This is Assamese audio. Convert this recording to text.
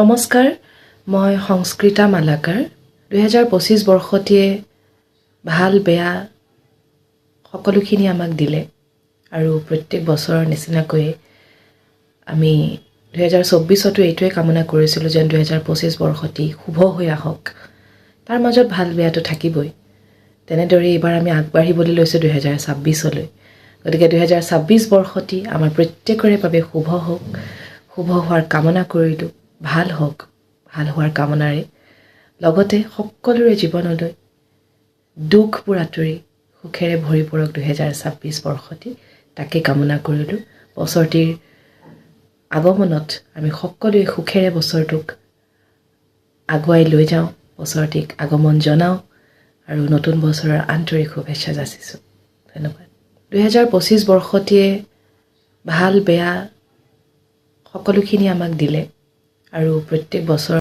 নমস্কাৰ, মই সংস্কৃতা মালাকাৰ। 2025 বৰ্ষটিয়ে ভাল বেয়া সকলোখিনি আমাক দিলে আৰু প্ৰত্যেক বছৰৰ নিচিনাকৈ আমি 2024তো এইটোৱে কামনা কৰিছিলোঁ যেন 2025 বৰ্ষটি শুভ হৈ আহক। তাৰ মাজত ভাল বেয়াটো থাকিবই। তেনেদৰে এইবাৰ আমি আগবাঢ়িবলৈ লৈছোঁ 2026লৈ। গতিকে 2026 বৰ্ষটি আমাৰ প্ৰত্যেকৰে বাবে শুভ হওক, শুভ হোৱাৰ কামনা কৰিলোঁ। ভাল হওক, ভাল হোৱাৰ কামনাৰে লগতে সকলোৰে জীৱনলৈ দুখবোৰ আঁতৰি সুখেৰে ভৰি পৰক 2026 বৰ্ষটি, তাকে কামনা কৰিলোঁ। বছৰটিৰ আগমনত আমি সকলোৱে সুখেৰে বছৰটোক আগুৱাই লৈ যাওঁ, বছৰটিক আগমন জনাওঁ আৰু নতুন বছৰৰ আন্তৰিক শুভেচ্ছা যাচিছোঁ। ধন্যবাদ। 2025 বৰ্ষটিয়ে ভাল বেয়া সকলোখিনি আমাক দিলে আৰু প্ৰত্যেক বছৰ